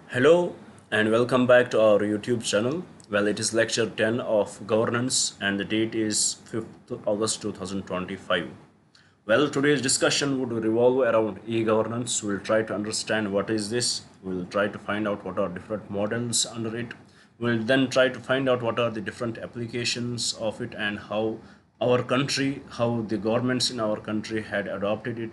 Hello and welcome back to our YouTube channel. Well, it is lecture 10 of governance and the date is 5th August 2025. Well, today's discussion would revolve around e-governance. We'll try to understand what is this. We'll try to find out what are different models under it. We'll then try to find out what are the different applications of it and how the governments in our country had adopted it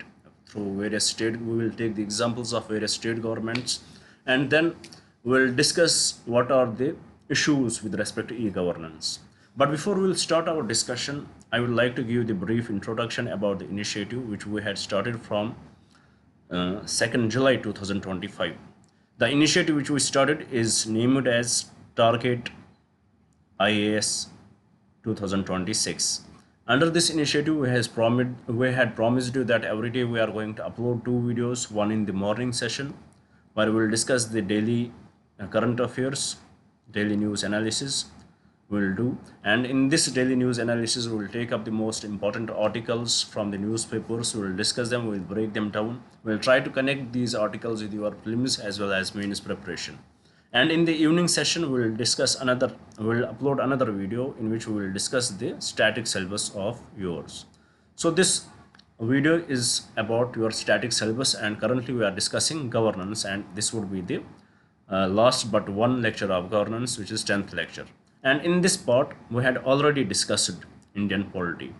through various state. We will take the examples of various state governments and then we'll discuss what are the issues with respect to e-governance. But before we'll start our discussion, I would like to give the brief introduction about the initiative which we had started from 2nd July 2025. The initiative which we started is named as Target IAS 2026. Under this initiative, we had promised you that every day we are going to upload two videos, one in the morning session where we will discuss the daily current affairs, daily news analysis we will do, and in this daily news analysis we will take up the most important articles from the newspapers. We will discuss them, we will break them down, we will try to connect these articles with your prelims as well as mains preparation. And in the evening session we will upload another video in which we will discuss the static syllabus of yours. So this video is about your static syllabus and currently we are discussing governance, and this would be the last but one lecture of governance, which is 10th lecture. And in this part we had already discussed Indian polity,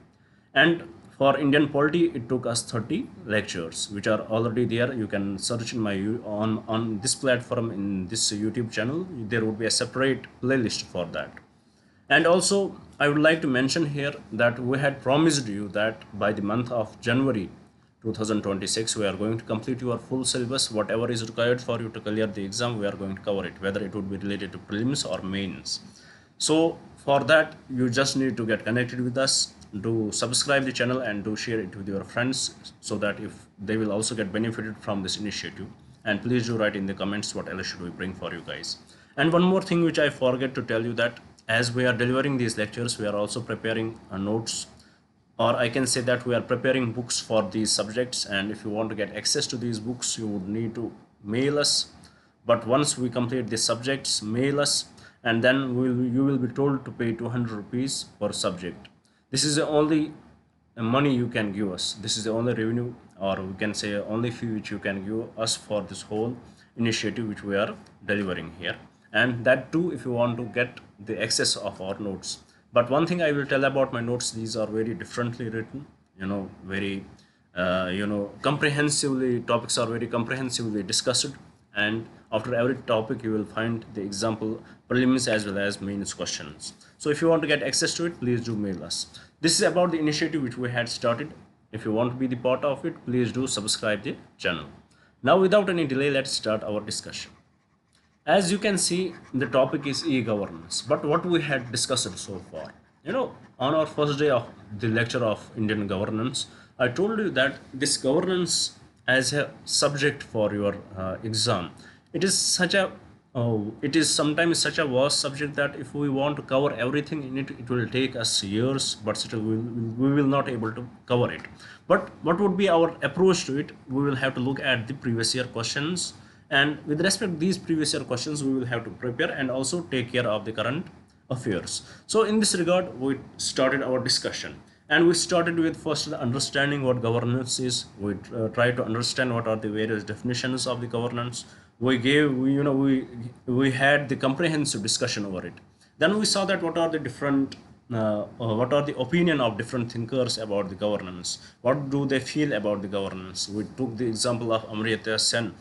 and for Indian polity it took us 30 lectures which are already there. You can search in my on this platform, in this YouTube channel there would be a separate playlist for that. And also I would like to mention here that we had promised you that by the month of January 2026 we are going to complete your full syllabus. Whatever is required for you to clear the exam, we are going to cover it, whether it would be related to prelims or mains. So for that you just need to get connected with us, do subscribe the channel and do share it with your friends so that if they will also get benefited from this initiative. And please do write in the comments what else should we bring for you guys. And one more thing which I forget to tell you, that as we are delivering these lectures we are also preparing notes, or I can say that we are preparing books for these subjects, and if you want to get access to these books you would need to mail us. But once we complete the subjects, mail us, and then you will be told to pay 200 rupees per subject. This is the only money you can give us. This is the only revenue, or we can say only fee which you can give us for this whole initiative which we are delivering here, and that too if you want to get the access of our notes. But one thing I will tell about my notes, these are very differently written, very comprehensively, topics are very comprehensively discussed, and after every topic you will find the example prelims as well as mains questions. So if you want to get access to it, please do mail us. This is about the initiative which we had started. If you want to be the part of it, please do subscribe the channel. Now without any delay, let's start our discussion. As you can see, the topic is e-governance, but what we had discussed so far, on our first day of the lecture of Indian governance, I told you that this governance as a subject for your exam, it is it is sometimes such a vast subject that if we want to cover everything in it, it will take us years, but still we will not able to cover it. But what would be our approach to it? We will have to look at the previous year questions, and with respect to these previous year questions we will have to prepare and also take care of the current affairs. So in this regard we started our discussion, and we started with first understanding what governance is. We try to understand what are the various definitions of the governance. We had the comprehensive discussion over it. Then we saw that what are the different what are the opinion of different thinkers about the governance, what do they feel about the governance. We took the example of Amartya Sen,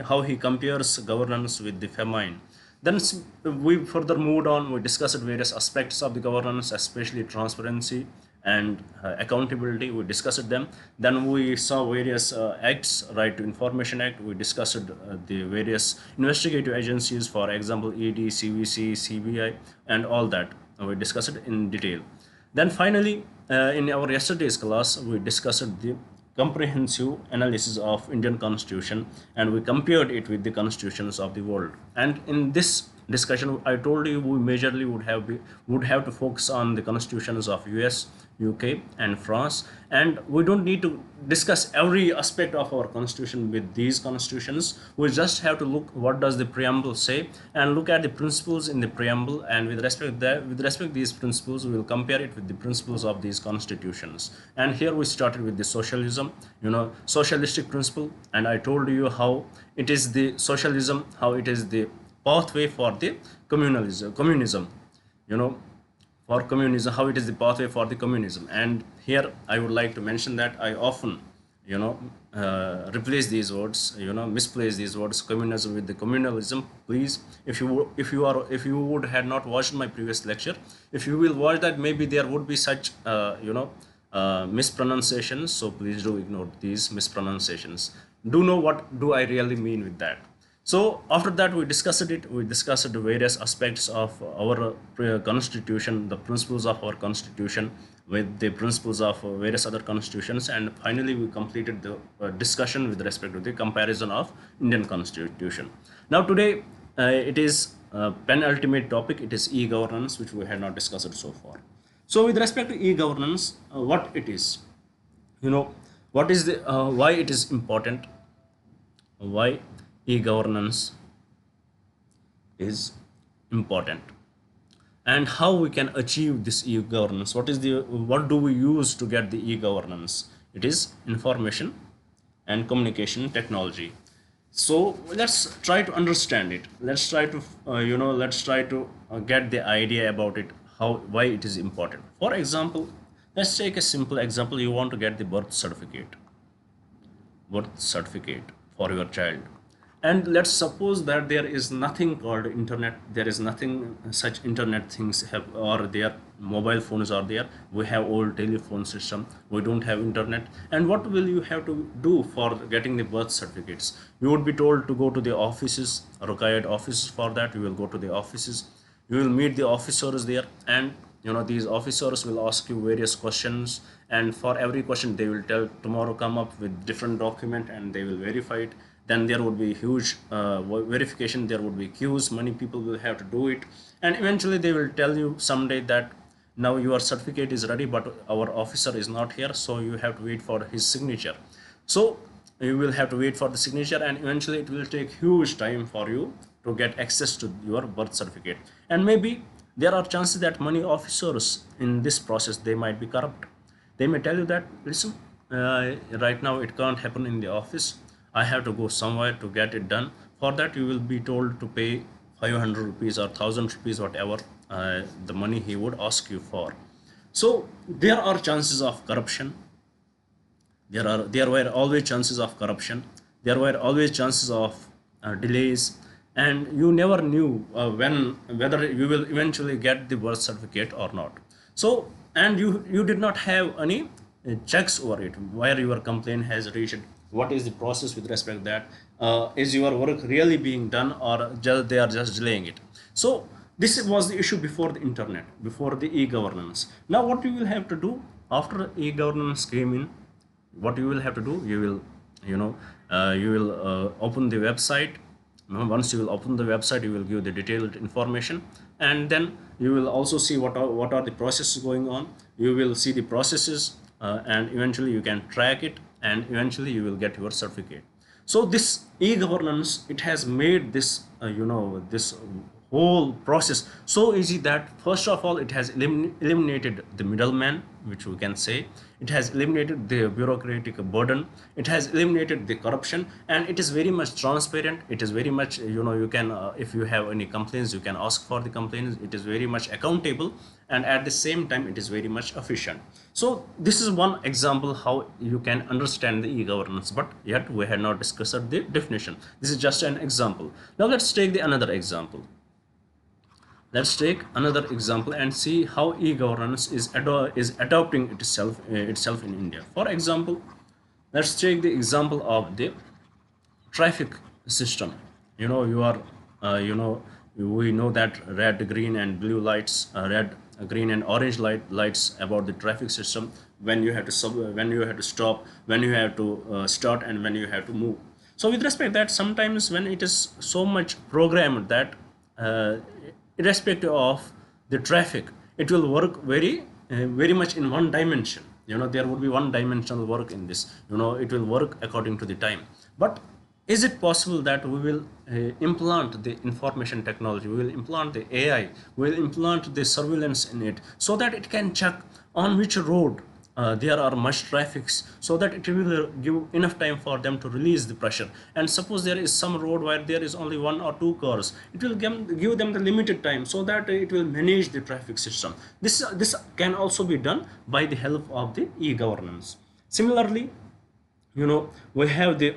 how he compares governance with the famine. Then we further moved on, we discussed various aspects of the governance, especially transparency and accountability. We discussed them. Then we saw various acts, right to information act. We discussed the various investigative agencies, for example ED, CVC, CBI, and all that we discussed it in detail. Then finally in our yesterday's class we discussed the comprehensive analysis of Indian constitution, and we compared it with the constitutions of the world. And in this discussion, I told you we majorly would have to focus on the constitutions of US, UK and France, and we don't need to discuss every aspect of our constitution with these constitutions. We just have to look what does the preamble say and look at the principles in the preamble, and with respect to these principles we will compare it with the principles of these constitutions. And here we started with the socialism, socialistic principle, and I told you how it is the socialism, how it is the pathway for the communism, you know for communism, how it is the pathway for the communism. And here I would like to mention that I often replace these words, misplace these words communism with the communalism. Please, if you would had not watched my previous lecture, if you will watch that, maybe there would be such mispronunciations, so please do ignore these mispronunciations. Do know what do I really mean with that. So after that we discussed the various aspects of our constitution, the principles of our constitution with the principles of various other constitutions, and finally we completed the discussion with respect to the comparison of Indian constitution. Now today it is penultimate topic, it is e-governance, which we had not discussed so far. So with respect to e-governance, what it is, what is the why it is important, why e-governance is important, and how we can achieve this e-governance. What do we use to get the e-governance? It is information and communication technology. So let's try to understand it. Let's try to get the idea about it, why it is important. For example, let's take a simple example. You want to get the birth certificate for your child, and let's suppose that there is nothing called internet, there is nothing such internet things or their mobile phones are there. We have old telephone system, we don't have internet. And what will you have to do for getting the birth certificates? You would be told to go to the offices, required offices. For that you will go to the offices, you will meet the officers there, and these officers will ask you various questions, and for every question they will tell tomorrow come up with different document and they will verify it. Then there would be huge verification, there would be queues, many people will have to do it, and eventually they will tell you someday that now your certificate is ready, but our officer is not here, so you have to wait for his signature. So you will have to wait for the signature, and eventually it will take huge time for you to get access to your birth certificate. And maybe there are chances that many officers in this process, they might be corrupt. They may tell you that, listen, right now it can't happen in the office, I have to go somewhere to get it done. For that you will be told to pay 500 rupees or 1000 rupees, whatever the money he would ask you for. So there are chances of corruption. There were always chances of corruption. There were always chances of delays, and you never knew whether you will eventually get the birth certificate or not. So, and you did not have any checks over it, where your complaint has reached, what is the process with respect to that, is your work really being done, or they are just delaying it. So this was the issue before the internet, before the e-governance. Now what you will have to do after e-governance came in, what you will have to do, you will open the website. Once you will open the website, you will give the detailed information, and then you will also see what are the processes going on. You will see the processes, and eventually you can track it, and eventually you will get your certificate. So this e-governance, it has made this this whole process so easy that first of all it has eliminated the middleman, which we can say. It has eliminated the bureaucratic burden, it has eliminated the corruption, and it is very much transparent. It is very much, you can if you have any complaints, you can ask for the complaints. It is very much accountable, and at the same time it is very much efficient. So this is one example how you can understand the e-governance, but yet we had not discussed the definition. This is just an example. Now let's take another example. Let's take another example and see how e-governance is adopting itself in India. For example, let's take the example of the traffic system. We know that red, green, and blue lights, red, green, and orange lights about the traffic system. When you have to when you have to stop, when you have to start, and when you have to move. So with respect to that, sometimes when it is so much programmed that irrespective of the traffic, it will work very much in one dimension. There would be one dimensional work in this. It will work according to the time. But is it possible that we will implant the information technology, we will implant the AI, we will implant the surveillance in it, so that it can check on which road there are much traffics, so that it will give enough time for them to release the pressure. And suppose there is some road where there is only one or two cars, it will give them the limited time, so that it will manage the traffic system. This can also be done by the help of the e-governance. Similarly, we have the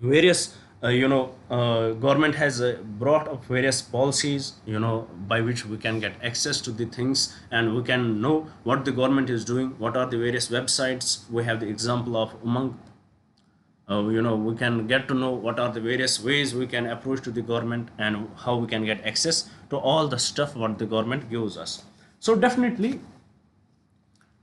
various government has brought up various policies, by which we can get access to the things, and we can know what the government is doing, what are the various websites. We have the example of Umang. We can get to know what are the various ways we can approach to the government, and how we can get access to all the stuff what the government gives us. So definitely,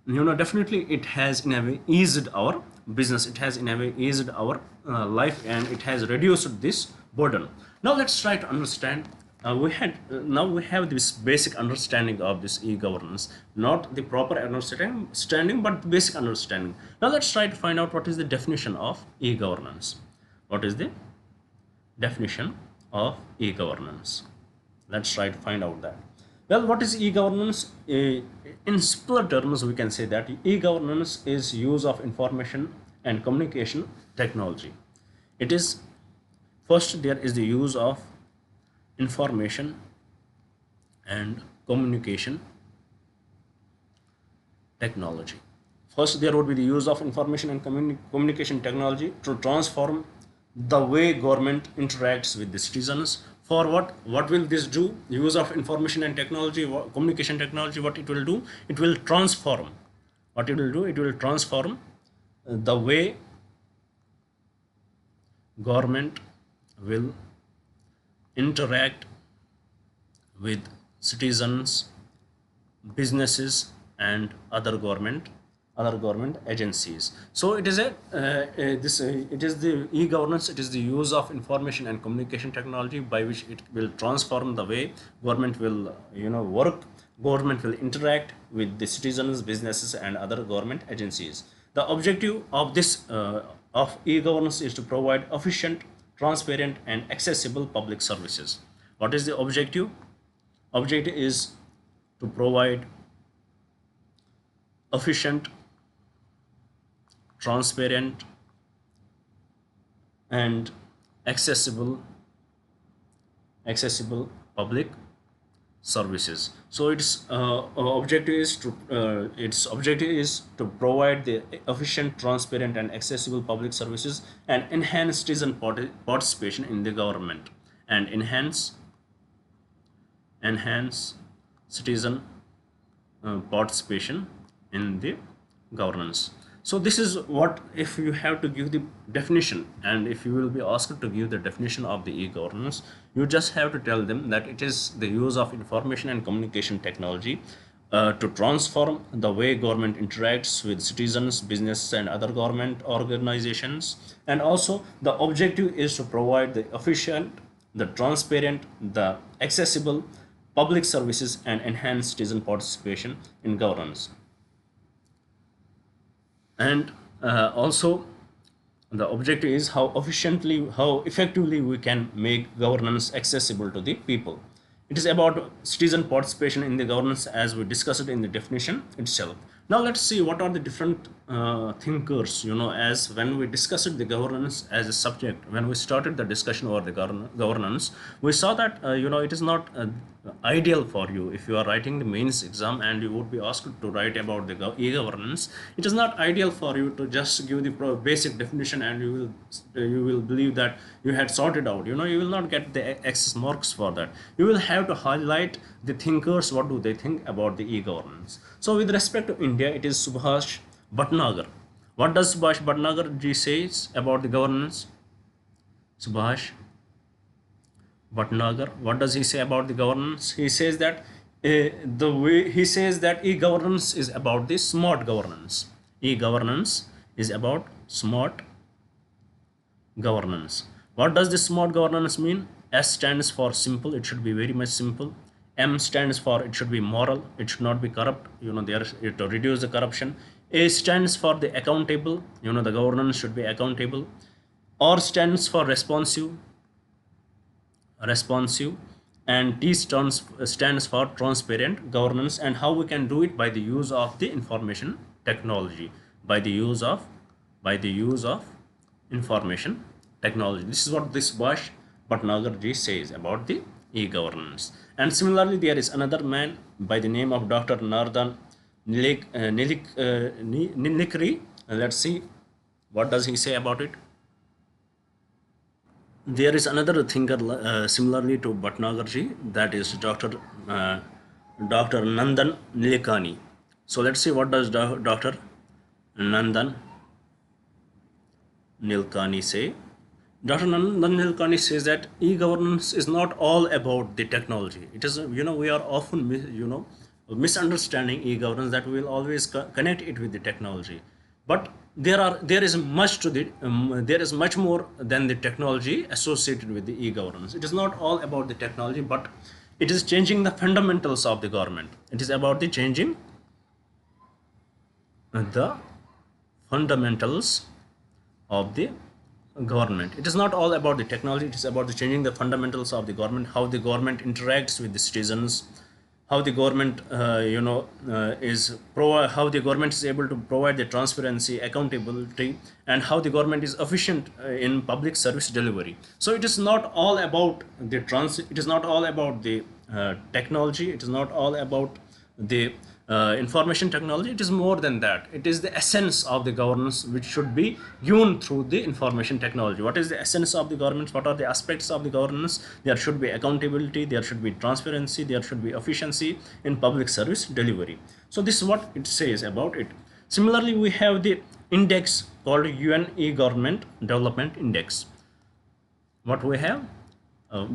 definitely it has in a way eased our business, it has in a way eased our life, and it has reduced this burden. Now let's try to understand. Now we have this basic understanding of this e-governance, not the proper understanding, but the basic understanding. Now let's try to find out what is the definition of e-governance. What is the definition of e-governance? Let's try to find out that. Well, what is e-governance? In simpler terms, we can say that e-governance is use of information and communication technology. It is, first there is the use of information and communication technology. First, there would be the use of information and communication technology to transform the way government interacts with the citizens. For what will this do? Use of information and technology, communication technology, what it will do? It will transform. What it will do? It will transform the way government will interact with citizens, businesses, and other government agencies. So it is it is the e-governance. It is the use of information and communication technology by which it will transform the way government will work. Government will interact with the citizens, businesses, and other government agencies. The objective of this of e-governance is to provide efficient, transparent, and accessible public services. What is the objective? Objective is to provide efficient, transparent, and accessible public services. So its objective is to provide the efficient, transparent, and accessible public services, and enhance citizen participation in the government, and enhance citizen participation in the governance. So this is what, if you have to give the definition, and if you will be asked to give the definition of the e-governance, you just have to tell them that it is the use of information and communication technology to transform the way government interacts with citizens, business, and other government organizations. And also the objective is to provide the efficient, the transparent, the accessible public services, and enhance citizen participation in governance. And also the objective is how effectively we can make governance accessible to the people. It is about citizen participation in the governance, as we discussed in the definition itself. Now let's see what are the different thinkers, as when we discussed the governance as a subject, when we started the discussion over the governance, we saw that it is not ideal for you. If you are writing the mains exam and you would be asked to write about the e-governance, it is not ideal for you to just give the basic definition and you will believe that you had sorted out. You will not get the excess marks for that. You will have to highlight the thinkers, what do they think about the e-governance. So with respect to India, it is Subhash Bhatnagar. What does Subhash Bhatnagar ji says about the governance? Subhash Bhatnagar, what does he say about the governance? He says that e-governance is about the smart governance. E-governance is about smart governance. What does this smart governance mean? S stands for simple, it should be very much simple. M stands for it should be moral, it should not be corrupt, there to reduce the corruption. A stands for the accountable, the governance should be accountable. R stands for responsive, and T stands for transparent governance. And how we can do it? By the use of the information technology, by the use of information technology. This is what this Bash Bhatnagar ji says about the e-governance. And similarly, there is another man by the name of Dr. Nardan Nilikri. Let's see what does he say about it. There is another thinker similarly to Bhatnagar ji, that is Dr. Nandan Nilekani. So let's see what does Dr. Nandan Nilekani say. Dr. Nandan Nilekani says that e-governance is not all about the technology. It is, we are often, misunderstanding e-governance, that we will always connect it with the technology. But there is much to the there is much more than the technology associated with the e-governance. It is not all about the technology, but it is changing the fundamentals of the government. It is about the changing the fundamentals of the government. It is not all about the technology, it is about the changing the fundamentals of the government, how the government interacts with the citizens, how the government how the government is able to provide the transparency, accountability, and how the government is efficient in public service delivery. So it is not all about the it is not all about the technology, it is not all about the information technology. It is more than that. It is the essence of the governance which should be given through the information technology. What is the essence of the governance? What are the aspects of the governance? There should be accountability, there should be transparency, there should be efficiency in public service delivery. So this is what it says about it. Similarly, we have the index called UN e-government development index. What we have,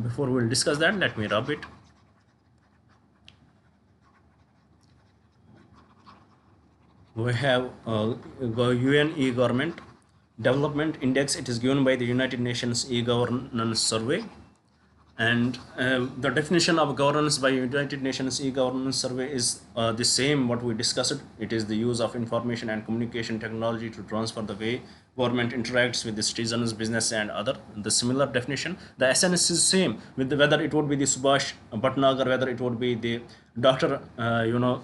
before we will discuss that, let me rub it. We have UN e-government development index. It is given by the United Nations e-governance survey, and the definition of governance by United Nations e-governance survey is the same what we discussed. It is the use of information and communication technology to transfer the way government interacts with the citizens, business, and other. The similar definition, the essence is same, with the, whether it would be the Subhash Bhatnagar, whether it would be the Dr. Nandan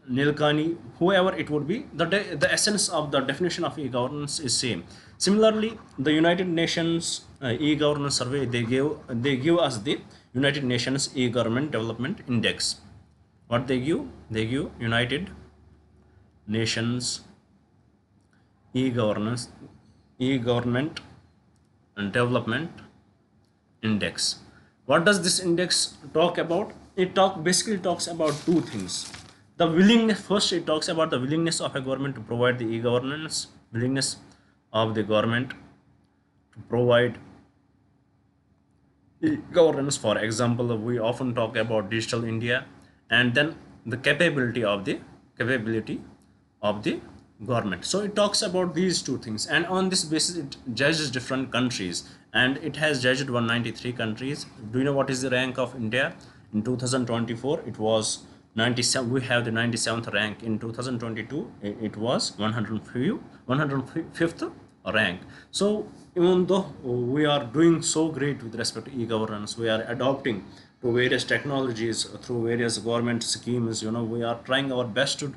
Nilekani, whoever it would be, the essence of the definition of e-governance is same. Similarly, the United Nations e-governance survey, they give us the United Nations e-government development index. What they give? They give United Nations e-government and development index. What does this index talk about? It basically talks about two things. The willingness, first it talks about the willingness of a government to provide the e-governance, willingness of the government to provide e-governance. For example, we often talk about digital India, and then the capability of the government. So it talks about these two things, and on this basis it judges different countries, and it has judged 193 countries. Do you know what is the rank of India? In 2024 it was 97. We have the 97th rank. In 2022 it was 105th rank. So even though we are doing so great with respect to e-governance, we are adopting to various technologies through various government schemes, we are trying our best to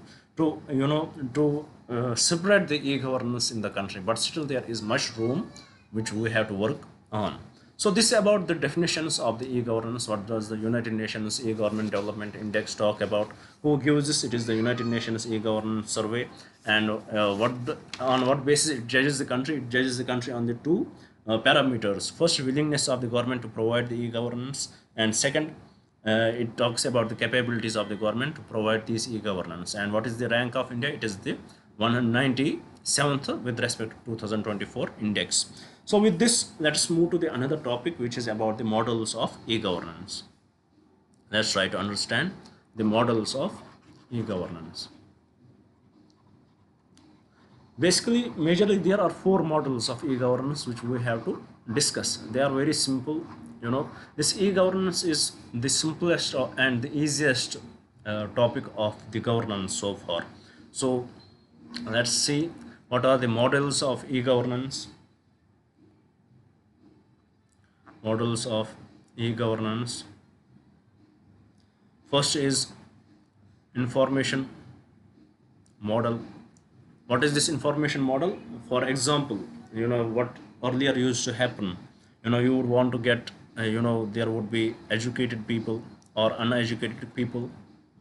separate the e-governance in the country, but still there is much room which we have to work on. So this is about the definitions of the e-governance. What does the United Nations e-government development index talk about? Who gives this? It is the United Nations e-governance survey. And on what basis it judges the country? It judges the country on the two parameters. First, willingness of the government to provide the e-governance, and second, it talks about the capabilities of the government to provide these e-governance. And what is the rank of India? It is the 197th with respect to 2024 index. So with this, let's move to the another topic, which is about the models of e-governance. Let's try to understand the models of e-governance. Basically, majorly there are four models of e-governance which we have to discuss. They are very simple. This e-governance is the simplest and the easiest topic of the governance so far. So let's see what are the models of e-governance. Models of e-governance. First is information model. What is this information model? For example, what earlier used to happen, you would want to get, there would be educated people or uneducated people,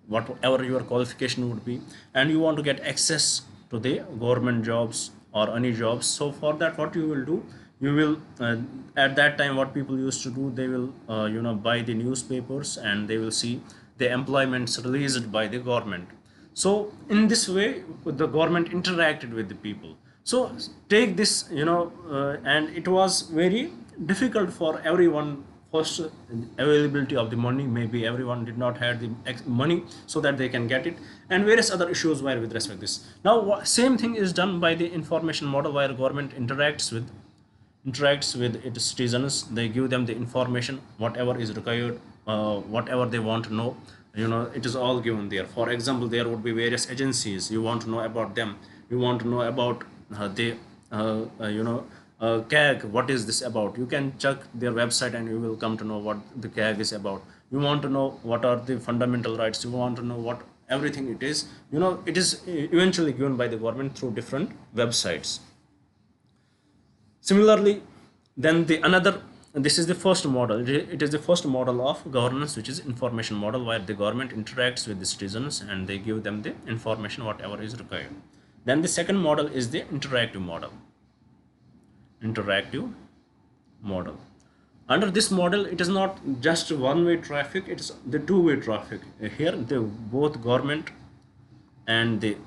whatever your qualification would be, and you want to get access to the government jobs or any jobs. So for that, what you will do, you will at that time what people used to do, they will buy the newspapers and they will see the employments released by the government. So in this way the government interacted with the people. So take this, and it was very difficult for everyone. First, availability of the money, maybe everyone did not have the money so that they can get it, and various other issues were with respect to this. Now same thing is done by the information model, where government interacts with its citizens. They give them the information, whatever is required, whatever they want to know, it is all given there. For example, there would be various agencies, you want to know about them, you want to know about the CAG, what is this about, you can check their website and you will come to know what the CAG is about. You want to know what are the fundamental rights, you want to know what everything it is, it is eventually given by the government through different websites. Similarly, then this is the first model. It is the first model of governance, which is information model, where the government interacts with the citizens and they give them the information, whatever is required. Then the second model is the interactive model. Under this model, it is not just one-way traffic, it is the two-way traffic. Here, both government and the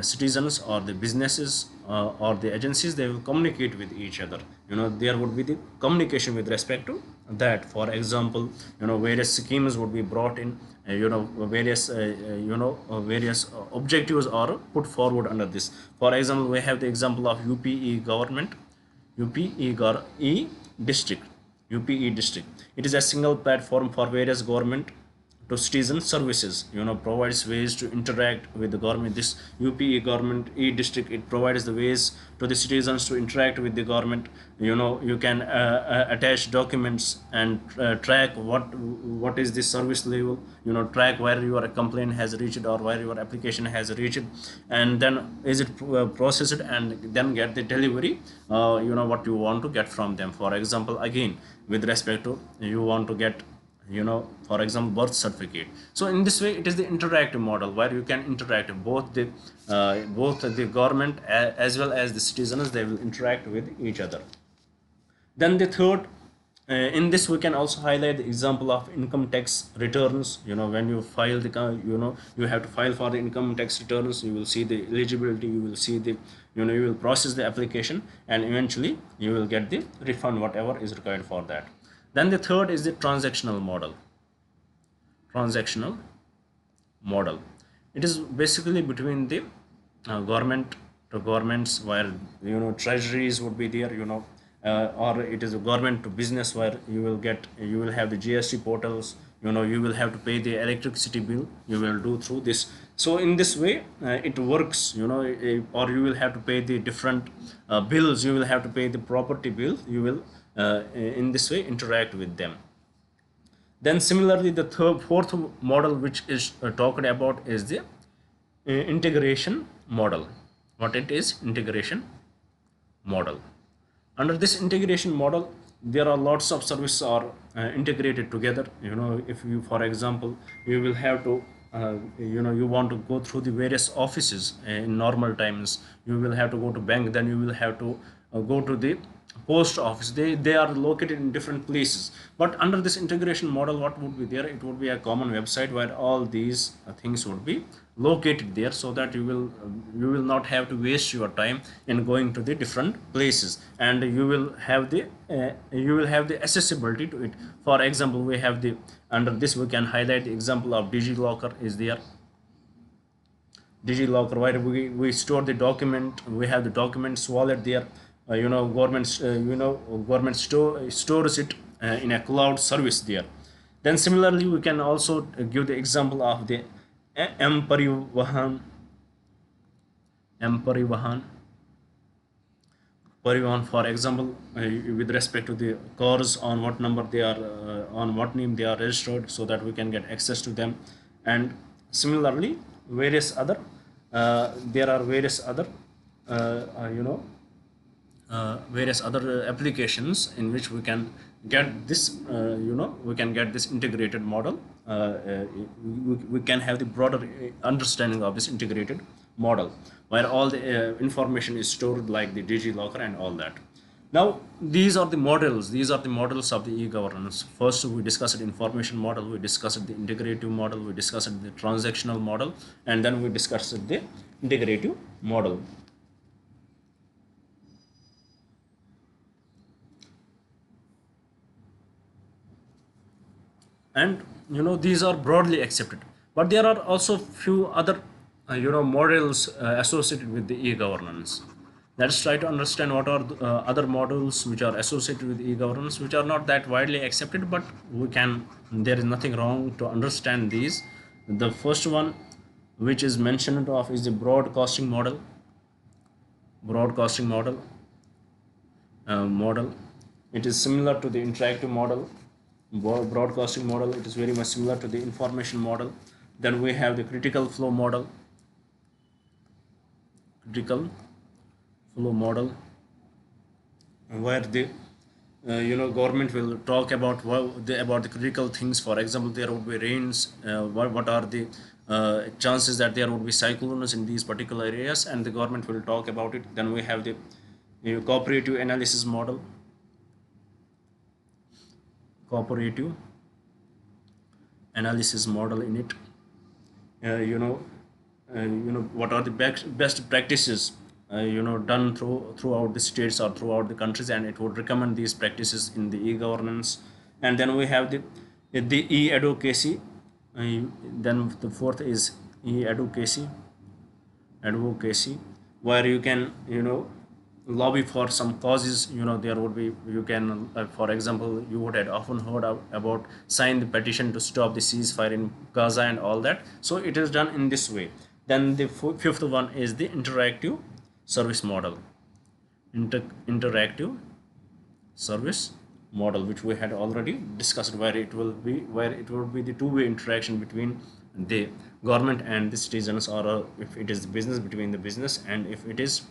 citizens or the businesses or the agencies, they will communicate with each other. There would be the communication with respect to that. For example, various schemes would be brought in, various objectives are put forward under this. For example, we have the example of district. UPE district. It is a single platform for various government to citizen services, provides ways to interact with the government. This UPE government e-district, it provides the ways to the citizens to interact with the government. You can attach documents and track what is the service level, track where your complaint has reached or where your application has reached, and then is it processed, and then get the delivery, what you want to get from them. For example, again, with respect to, you want to get, for example, birth certificate. So in this way, it is the interactive model, where you can interact both the government as well as the citizens, they will interact with each other. Then the third, in this we can also highlight the example of income tax returns. When you file you have to file for the income tax returns, you will see the eligibility, you will see the, you will process the application, and eventually you will get the refund, whatever is required for that. Then the third is the transactional model. It is basically between the government to governments, where treasuries would be there, or it is a government to business, where you will have the GST portals, you will have to pay the electricity bill, you will do through this. So in this way it works, or you will have to pay the different bills, you will have to pay the property bill, you will in this way interact with them. Then similarly, the fourth model which is talked about is the integration model. What it is? Integration model. Under this integration model, there are lots of services are integrated together. If you, for example, you will have to you want to go through the various offices in normal times, you will have to go to bank, then you will have to go to the post office. They are located in different places, but under this integration model, what would be there? It would be a common website where all these things would be located there, so that you will not have to waste your time in going to the different places, and you will have the accessibility to it. For example, we have the, under this we can highlight the example of DigiLocker is there. DigiLocker, where we store the document, we have the documents wallet there. government stores it in a cloud service there. Then similarly we can also give the example of the M Parivahan Parivahan, for example, with respect to the cars, on what number they are, on what name they are registered, so that we can get access to them. And similarly, there are various other, uh, uh, you know, various other applications in which we can get this, we can get this integrated model. We can have the broader understanding of this integrated model, where all the information is stored like the DigiLocker and all that. Now these are the models. These are the models of the e-governance. First we discussed information model, we discussed the integrative model, we discussed the transactional model, and then we discussed the integrative model. And these are broadly accepted, but there are also few other models associated with the e-governance. Let's try to understand what are the, other models which are associated with e-governance, which are not that widely accepted, but there is nothing wrong to understand these. The first one which is mentioned of is the broadcasting model. It is similar to the interactive model. Broadcasting model, it is very much similar to the information model. Then we have the critical flow model, where the government will talk about about the critical things. For example, there would be rains, what are the chances that there would be cyclones in these particular areas, and the government will talk about it. Then we have the cooperative analysis model, cooperative analysis model in it. What are the best practices done throughout the states or throughout the countries, and it would recommend these practices in the e-governance. And then we have the e-advocacy. Then the fourth is e-advocacy, where you can lobby for some causes. There would be, you can, for example, you would have often heard about sign the petition to stop the ceasefire in Gaza and all that. So it is done in this way. Then the fifth one is the interactive service model. Interactive service model, which we had already discussed, where it will be the two-way interaction between the government and the citizens, or if it is the business, between the business, and if it is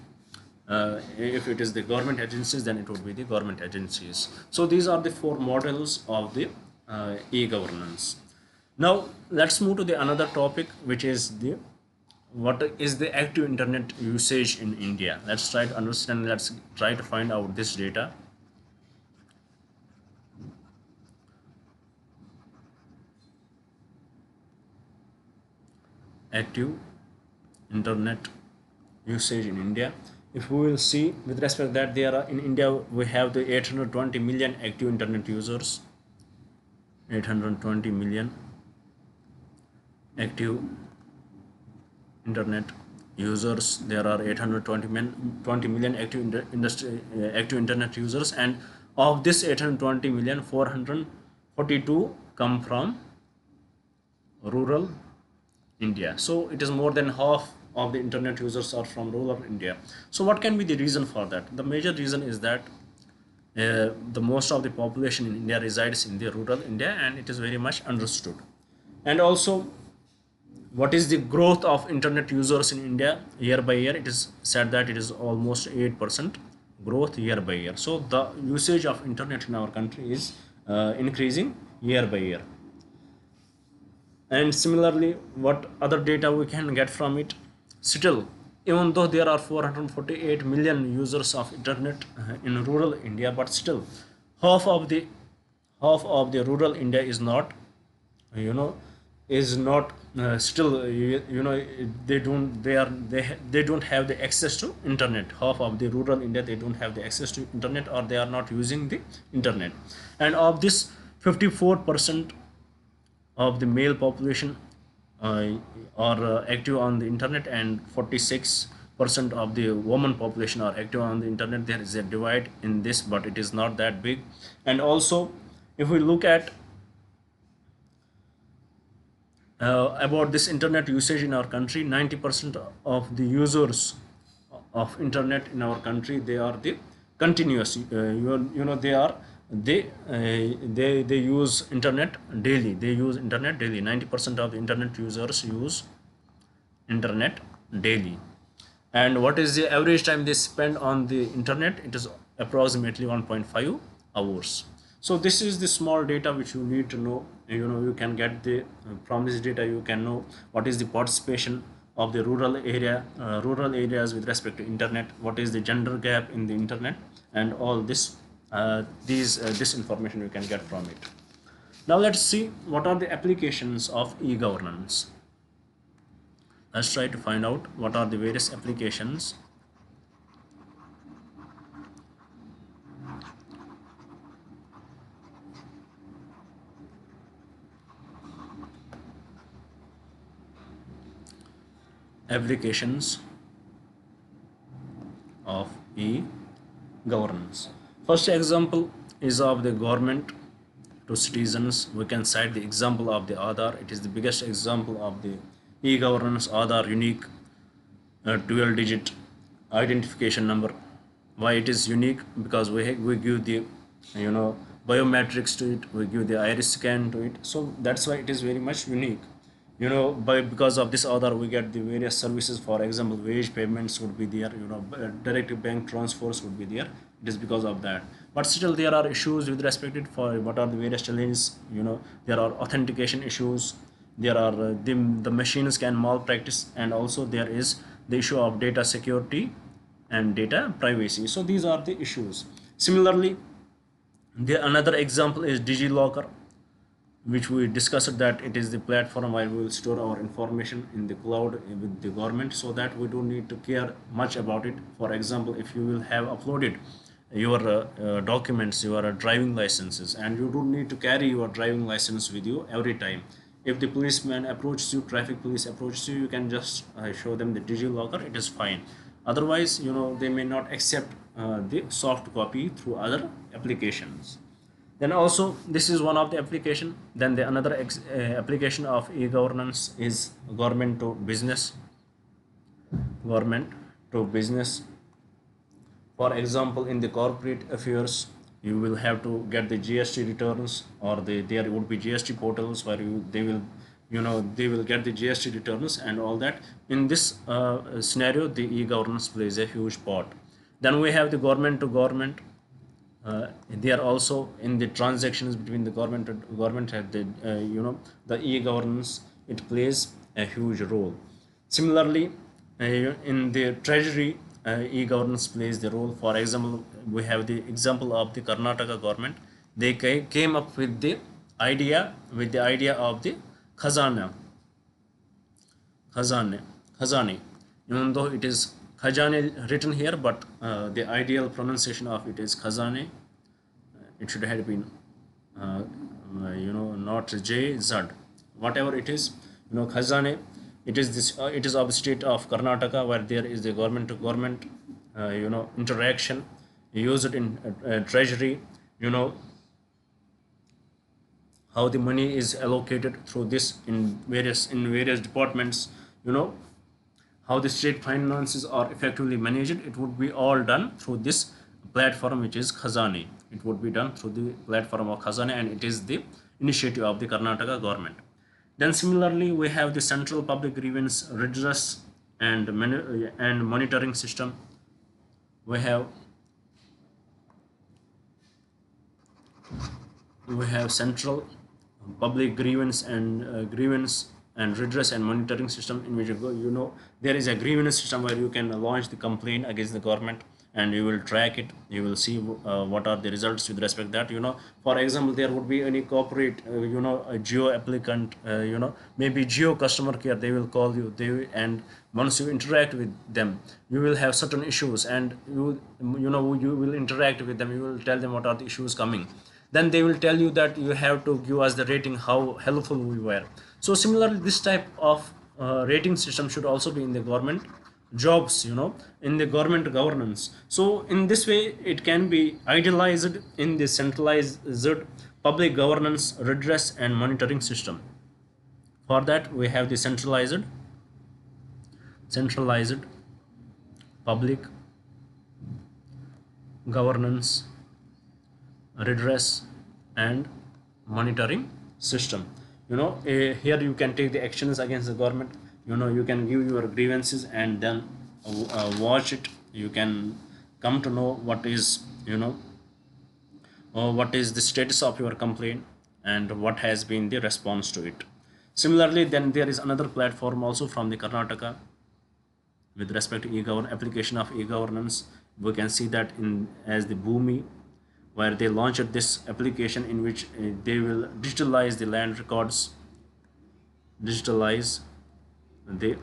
the government agencies, then it would be the government agencies. So these are the four models of the e-governance. Now let's move to the another topic, which is what is the active internet usage in India. Let's try to understand, let's try to find out this data. Active internet usage in India. If we will see, with respect that there are in India, we have the 820 million active internet users. 820 million active internet users. There are 820 million active internet users, and of this 820 million, 442 come from rural India. So it is more than half of the internet users are from rural India. So what can be the reason for that? The major reason is that the most of the population in India resides in the rural India, and it is very much understood. And also, what is the growth of internet users in India year by year? It is said that it is almost 8% growth year by year. So the usage of internet in our country is increasing year by year. And similarly, what other data we can get from it? Still, even though there are 448 million users of internet in rural India, but still half of the rural India is not still they don't have the access to internet. Half of the rural India, they don't have the access to internet, or they are not using the internet. And of this, 54% of the male population are active on the internet, and 46 percent of the woman population are active on the internet. There is a divide in this, but it is not that big. And also, if we look at about this internet usage in our country, 90% of the users of internet in our country, they are the continuous, they use internet daily. They use internet daily. 90% of the internet users use internet daily. And what is the average time they spend on the internet? It is approximately 1.5 hours. So this is the small data which you need to know. You can get the from this data you can know what is the participation of the rural areas with respect to internet, what is the gender gap in the internet, and all this this information you can get from it. Now let's see what are the applications of e-governance. Let's try to find out what are the various applications. Applications of e-governance. First example is of the government to citizens. We can cite the example of the Aadhaar. It is the biggest example of the e-governance. Aadhaar, unique 12-digit identification number. Why it is unique? Because we give the biometrics to it, we give the iris scan to it, so that's why it is very much unique. Because of this Aadhaar we get the various services. For example, wage payments would be there, direct bank transfers would be there. It is because of that. But still there are issues with respect to it. For what are the various challenges? There are authentication issues, there are the machines can malpractice, and also there is the issue of data security and data privacy. So these are the issues. Similarly, another example is DigiLocker, which we discussed that it is the platform where we will store our information in the cloud with the government, so that we don't need to care much about it. For example, if you will have uploaded your documents, your driving licenses, and you don't need to carry your driving license with you every time. If the policeman approaches you, traffic police approaches you, you can just show them the DigiLocker. It is fine. Otherwise, they may not accept the soft copy through other applications. Then also this is one of the application. Then the another application of e-governance is government to business. Government to business. For example, in the corporate affairs, you will have to get the GST returns, or there would be GST portals where they will get the GST returns and all that. In this scenario, the e-governance plays a huge part. Then we have the government to government. They are also in the transactions between the government and government. The e-governance, it plays a huge role. Similarly, in the treasury, e-governance plays the role. For example, we have the example of the Karnataka government. They came up with the idea of the khazana, even though it is khajane written here, but the ideal pronunciation of it is khazane. It should have been not J Z, whatever it is. Khazane. It is this. It is of the state of Karnataka, where there is the government to government interaction used in treasury. How the money is allocated through this in various departments. How the state finances are effectively managed. It would be all done through this platform, which is Khazane. It would be done through the platform of Khazane, and it is the initiative of the Karnataka government. Then similarly, we have the central public grievance redress and monitoring system. We have central public grievance and redress and monitoring system, in which there is a grievance system where you can launch the complaint against the government, and you will track it. You will see what are the results with respect to that. For example, there would be any corporate a geo applicant, maybe geo customer care. They will call you, and once you interact with them, you will have certain issues, and you will interact with them. You will tell them what are the issues coming. Then they will tell you that you have to give us the rating, how helpful we were. So similarly, this type of rating system should also be in the government jobs, in the government governance. So in this way it can be idealized in the centralized public governance redress and monitoring system. For that we have the centralized public governance redress and monitoring system. Here you can take the actions against the government. You can give your grievances and then watch it. You can come to know what is the status of your complaint and what has been the response to it. Similarly, then there is another platform also from the Karnataka with respect to application of e-governance. We can see that in as the Bhumi, where they launched this application in which they will digitalize the land records, digitalize the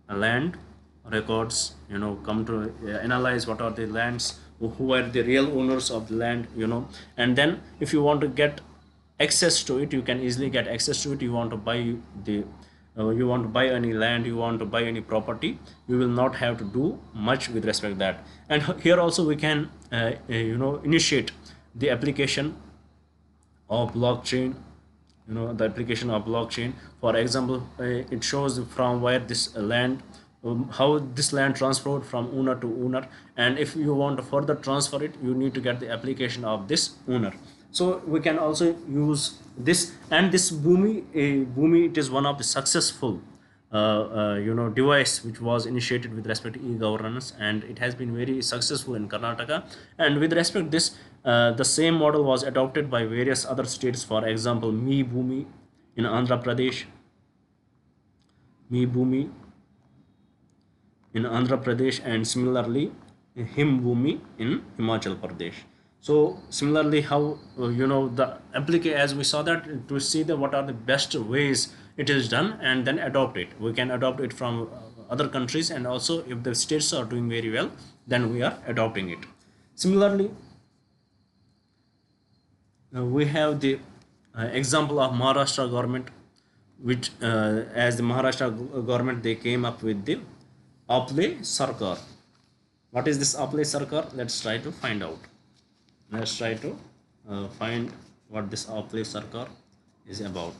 land records, come to analyze what are the lands, who are the real owners of the land, and then if you want to get access to it, you can easily get access to it. You want to buy the you want to buy any land, you want to buy any property, you will not have to do much with respect to that. And here also we can initiate the application of blockchain. The application of blockchain, for example, it shows from where this land, how this land transferred from owner to owner, and if you want to further transfer it, you need to get the application of this owner. So we can also use this. And this Bhumi, it is one of the successful device which was initiated with respect to e-governance, and it has been very successful in Karnataka. And with respect to this, the same model was adopted by various other states. For example, Me Bhumi in Andhra Pradesh, Me Bhumi in Andhra Pradesh, and similarly Him Bhumi in Himachal Pradesh. So similarly, how the application, as we saw that, to see the what are the best ways it is done and then adopt it. We can adopt it from other countries, and also if the states are doing very well, then we are adopting it. Similarly, we have the example of Maharashtra government, which as the Maharashtra government, they came up with the Aple Sarkar. What is this Aple Sarkar? Let's try to find out. Let's try to find what this Aple Sarkar is about.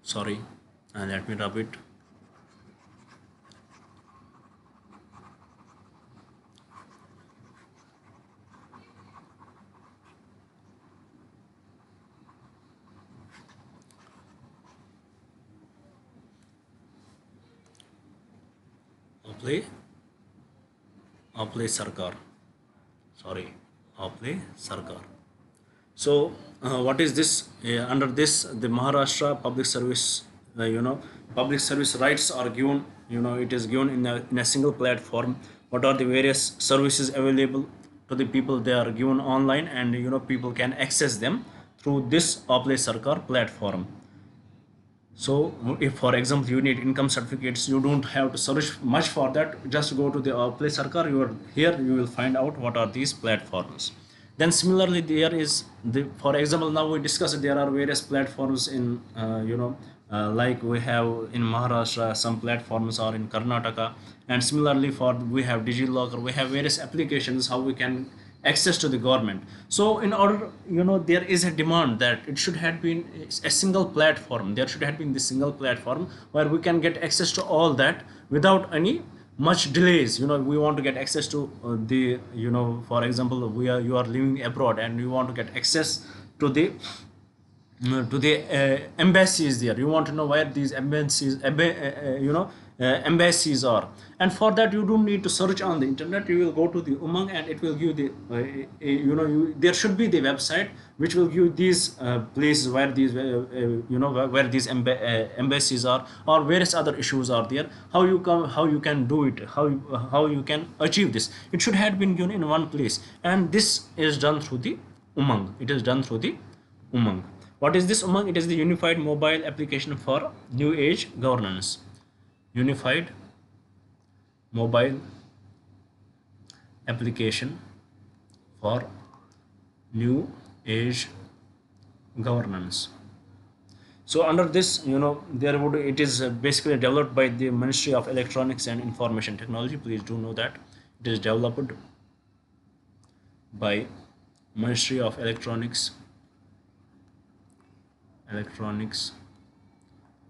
Sorry, let me rub it. Aple Sarkar. Sorry, Aple Sarkar. So what is this? Under this, the Maharashtra public service, public service rights are given. It is given in a single platform. What are the various services available to the people? They are given online, and people can access them through this Aple Sarkar platform. So if, for example, you need income certificates, you don't have to search much for that. Just go to the Play Sarkar. You will find out what are these platforms. Then similarly, there is for example, now we discussed there are various platforms in like we have in Maharashtra, some platforms are in Karnataka, and similarly for we have DigiLocker, we have various applications how we can access to the government. So in order, there is a demand that it should have been a single platform. There should have been the single platform where we can get access to all that without any much delays. We want to get access to the for example, you are living abroad and you want to get access to the embassies there. You want to know where these embassies are, and for that you don't need to search on the internet. You will go to the Umang and it will give the there should be the website which will give these places where these where these embassies are, or various other issues are there. How you can do it, how you can achieve this. It should have been given in one place, and this is done through the Umang. It is done through the Umang. What is this Umang? It is the unified mobile application for new age governance. Unified mobile application for new age governance. So under this, it is basically developed by the Ministry of Electronics and Information Technology. Please do know that it is developed by Ministry of Electronics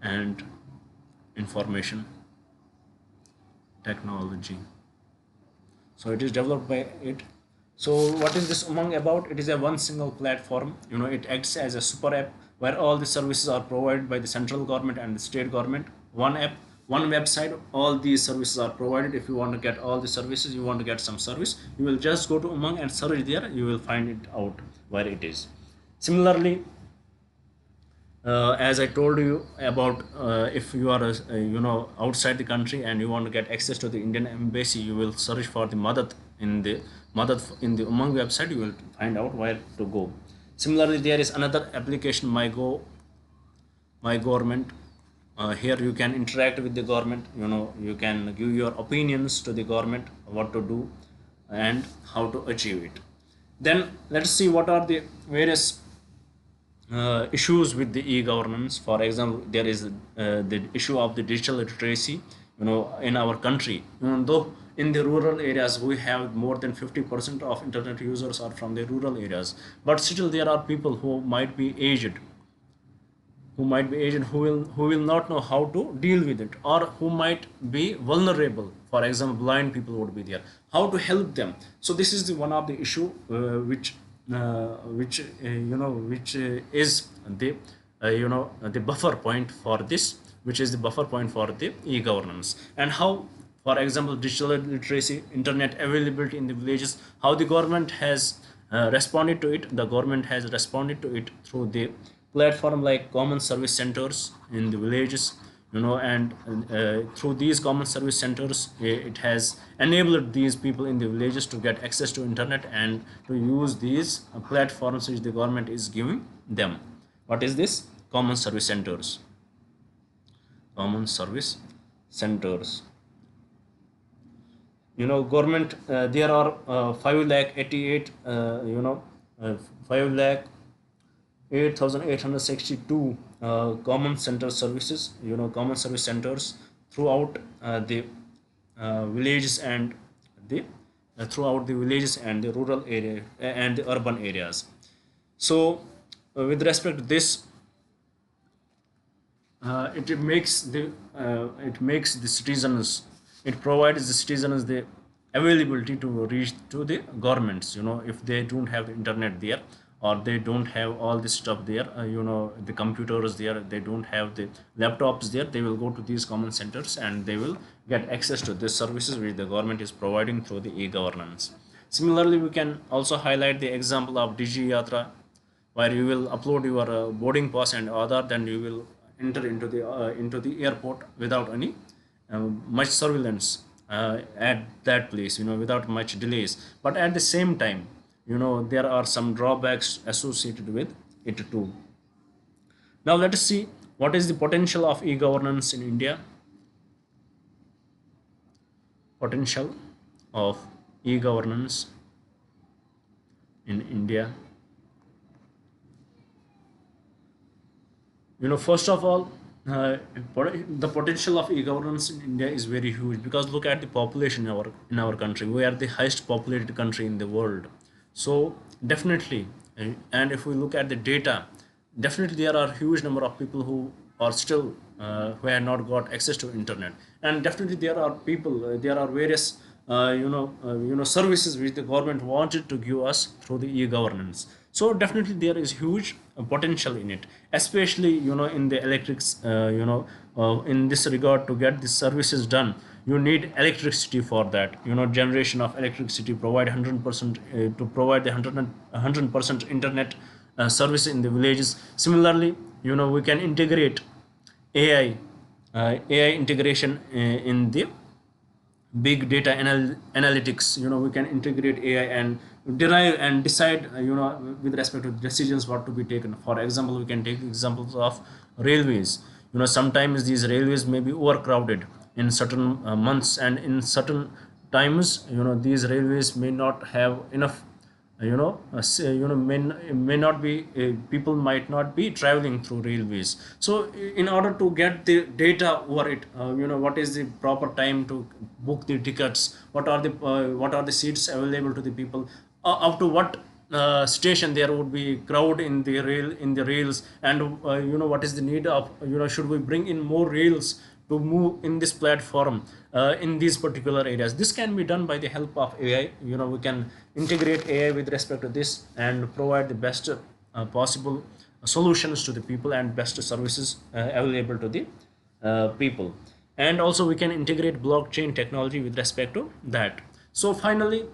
and Information Technology. So it is developed by it. So what is this Umang about? It is a one single platform. It acts as a super app where all the services are provided by the central government and the state government. One app, one website, all these services are provided. If you want to get all the services, you want to get some service, you will just go to Umang and search there. You will find it out where it is. Similarly, as I told you about, if you are outside the country and you want to get access to the Indian embassy, you will search for the Madad in the Umang website. You will find out where to go. Similarly, there is another application, My Government. Here you can interact with the government. You can give your opinions to the government, what to do and how to achieve it. Then let's see what are the various issues with the e-governance. For example, there is the issue of the digital literacy. In our country, even though in the rural areas we have more than 50% of internet users are from the rural areas, but still there are people who might be aged, who will not know how to deal with it, or who might be vulnerable. For example, blind people would be there. How to help them? So this is the one of the issue which is the the buffer point for this, which is the buffer point for the e-governance. And how, for example, digital literacy, internet availability in the villages, how the government has responded to it. The government has responded to it through the platform like common service centers in the villages, and through these common service centers, it has enabled these people in the villages to get access to internet and to use these platforms which the government is giving them. What is this? Common service centers. Common service centers. Government, there are 5,88, 5,08,862 common center services, common service centers throughout the villages and the rural area and the urban areas. So with respect to this, it makes the citizens, it provides the citizens the availability to reach to the governments. If they don't have the internet there, or they don't have all this stuff there, the computers there, they don't have the laptops there, they will go to these common centers and they will get access to these services which the government is providing through the e-governance. Similarly, we can also highlight the example of Digi Yatra, where you will upload your boarding pass and Aadhaar, then you will enter into the airport without any much surveillance at that place, without much delays. But at the same time, there are some drawbacks associated with it too. Now let us see what is the potential of e-governance in India. Potential of e-governance in India. First of all, the potential of e-governance in India is very huge, because look at the population in our country. We are the highest populated country in the world. So definitely, and if we look at the data, definitely there are huge number of people who are still who have not got access to internet, and definitely there are people, there are various services which the government wanted to give us through the e-governance. So definitely there is huge potential in it, especially in the electrics. In this regard, to get the services done, you need electricity for that. Generation of electricity, provide 100% to provide the 100% internet service in the villages. Similarly, we can integrate AI integration in the big data analytics. We can integrate AI and derive and decide, with respect to decisions what to be taken. For example, we can take examples of railways. Sometimes these railways may be overcrowded in certain months, and in certain times, these railways may not have enough, may not be, people might not be traveling through railways. So in order to get the data over it, what is the proper time to book the tickets, what are the seats available to the people, up to what station there would be crowd in the rails, and what is the need of, should we bring in more rails to move in this platform, in these particular areas. This can be done by the help of AI. We can integrate AI with respect to this and provide the best possible solutions to the people and best services available to the people. And also we can integrate blockchain technology with respect to that. So finally,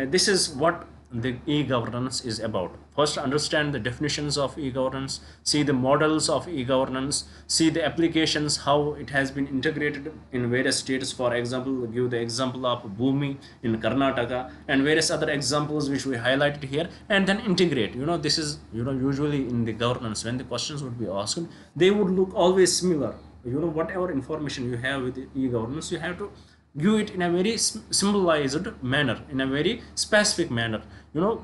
this is what the e-governance is about. First, understand the definitions of e-governance, see the models of e-governance, see the applications, how it has been integrated in various states. For example, we give the example of Bhumi in Karnataka and various other examples which we highlighted here, and then integrate. This is, usually in the governance, when the questions would be asked, they would look always similar. Whatever information you have with e-governance, you have to give it in a very symbolized manner, in a very specific manner.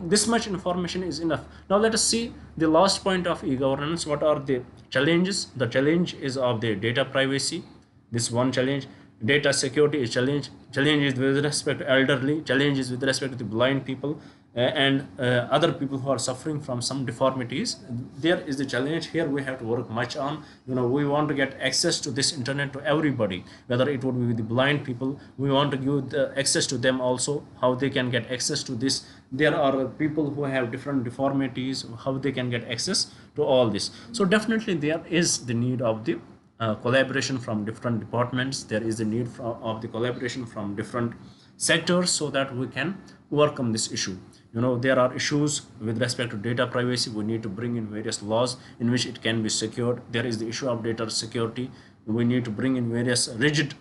This much information is enough. Now let us see the last point of e-governance. What are the challenges? The challenge is of the data privacy. This one challenge. Data security is challenge. Challenge is with respect to elderly. Challenge is with respect to the blind people, and other people who are suffering from some deformities. There is the challenge. Here we have to work much on. We want to get access to this internet to everybody, whether it would be with the blind people. We want to give the access to them also, how they can get access to this. There are people who have different deformities, how they can get access to all this. So definitely there is the need of the collaboration from different departments. There is the need of the collaboration from different sectors, so that we can overcome this issue. There are issues with respect to data privacy. We need to bring in various laws in which it can be secured. There is the issue of data security. We need to bring in various rigid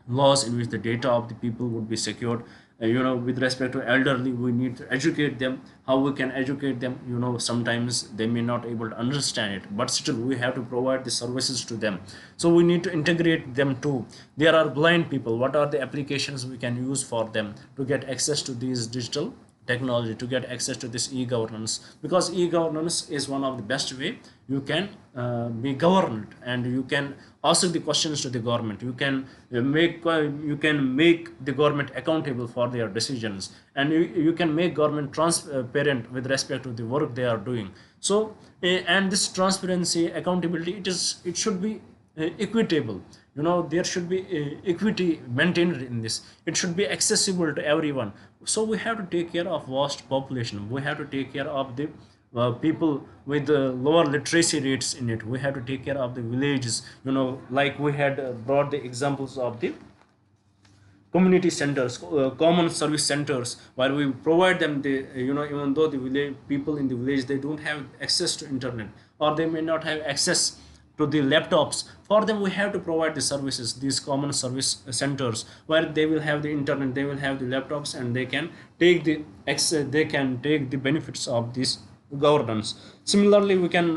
laws in which the data of the people would be secured. With respect to elderly, we need to educate them. How we can educate them? Sometimes they may not able to understand it, but still we have to provide the services to them. So we need to integrate them too. There are blind people. What are the applications we can use for them to get access to these digital technology, to get access to this e-governance? Because e-governance is one of the best way you can be governed, and you can ask the questions to the government. You can make the government accountable for their decisions, and you can make government transparent with respect to the work they are doing. So and this transparency, accountability, it should be equitable. There should be equity maintained in this. It should be accessible to everyone. So we have to take care of vast population. We have to take care of the people with lower literacy rates in it. We have to take care of the villages. Like we had brought the examples of the community centers, common service centers, where we provide them the, even though the village people in the village, they don't have access to internet, or they may not have access to the laptops. For them we have to provide the services, these common service centers, where they will have the internet, they will have the laptops, and they can take the benefits of this governance. Similarly, we can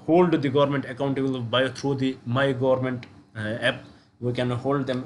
hold the government accountable through the my government app. We can hold them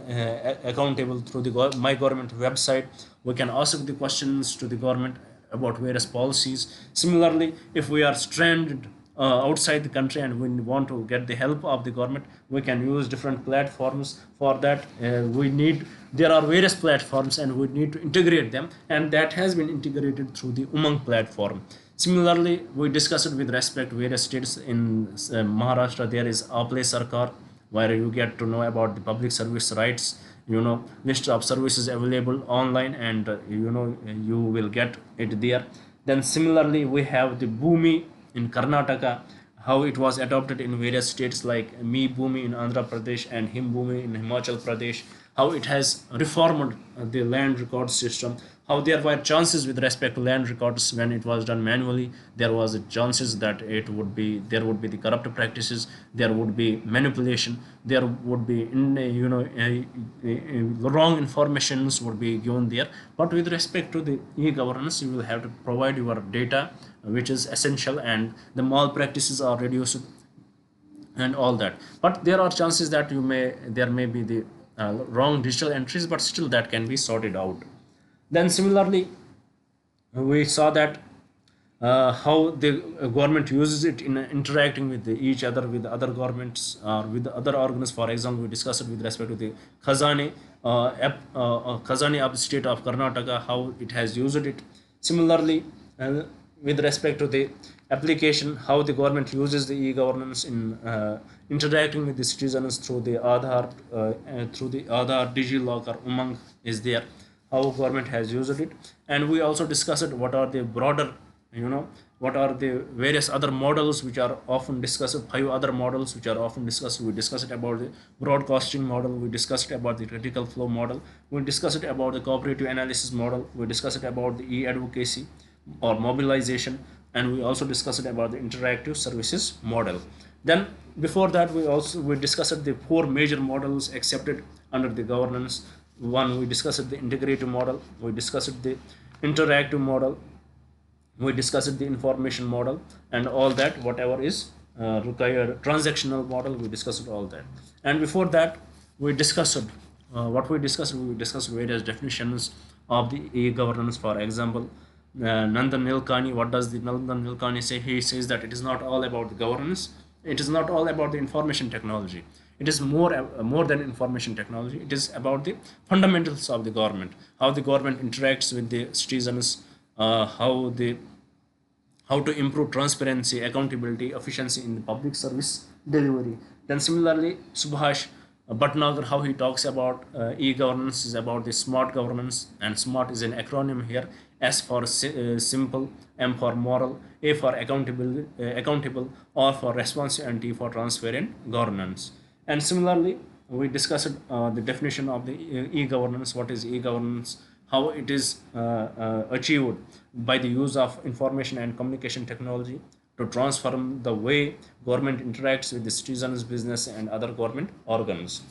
accountable through the my government website. We can ask the questions to the government about various policies. Similarly, if we are stranded outside the country and we want to get the help of the government, we can use different platforms. For that there are various platforms, and we need to integrate them, and that has been integrated through the Umang platform. Similarly, we discussed with respect to various states. In Maharashtra, there is Aple Sarkar, where you get to know about the public service rights, list of services available online, and you will get it there. Then similarly, we have the Bhumi in Karnataka, how it was adopted in various states like Me Bhumi in Andhra Pradesh and Him Bhumi in Himachal Pradesh, how it has reformed the land record system, how there were chances with respect to land records when it was done manually. There was a chances that there would be the corrupt practices, there would be manipulation, there would be wrong informations would be given there. But with respect to the e-governance, you will have to provide your data, which is essential, and the malpractices are reduced and all that. But there are chances that there may be the wrong digital entries, but still that can be sorted out. Then similarly, we saw that how the government uses it in interacting with each other, with other governments or with other organs. For example, we discussed it with respect to the Khazani of the state of Karnataka, how it has used it. Similarly, with respect to the application, how the government uses the e-governance in interacting with the citizens through the Aadhaar, DigiLocker, Umang is there, how government has used it. And we also discussed what are the broader, what are the various other models which are often discussed, 5 other models which are often discussed. We discussed about the broadcasting model, we discussed about the critical flow model, we discussed about the cooperative analysis model, we discussed about the e-advocacy or mobilization, and we also discussed about the interactive services model. Then before that, we discussed the 4 major models accepted under the governance. One, we discussed the integrative model, we discussed the interactive model, we discussed the information model, and all that, whatever is required, transactional model, we discussed all that. And before that, we discussed we discussed various definitions of the e-governance. For example, Nandan Nilekani, what does the Nandan Nilekani say? He says that it is not all about the governance, it is not all about the information technology. It is more than information technology. It is about the fundamentals of the government, how the government interacts with the citizens, how to improve transparency, accountability, efficiency in the public service delivery. Then similarly, Subhash Bhatnagar, how he talks about e-governance is about the smart governance, and smart is an acronym here. S for simple, M for moral, A for accountable, R for responsive, and T for transparent governance. And similarly, we discussed the definition of the e-governance. What is e-governance? How it is achieved by the use of information and communication technology to transform the way government interacts with the citizens, business, and other government organs.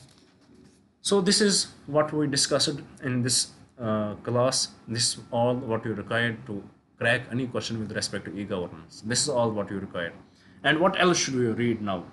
So this is what we discussed in this class. This is all what you required to crack any question with respect to e-governance. This is all what you required. And what else should you read now?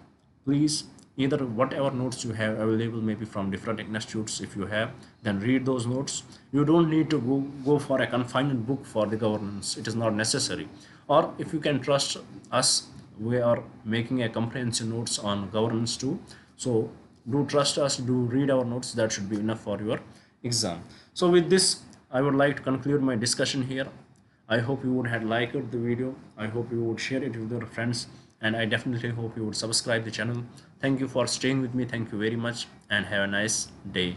Please, either whatever notes you have available, maybe from different institutes, if you have, then read those notes. You don't need to go for a confinement book for the governance. It is not necessary. Or if you can trust us, we are making a comprehensive notes on governance too. So do trust us, do read our notes. That should be enough for your exam. So with this, I would like to conclude my discussion here. I hope you would have liked the video. I hope you would share it with your friends, and I definitely hope you would subscribe the channel. Thank you for staying with me. Thank you very much, and have a nice day.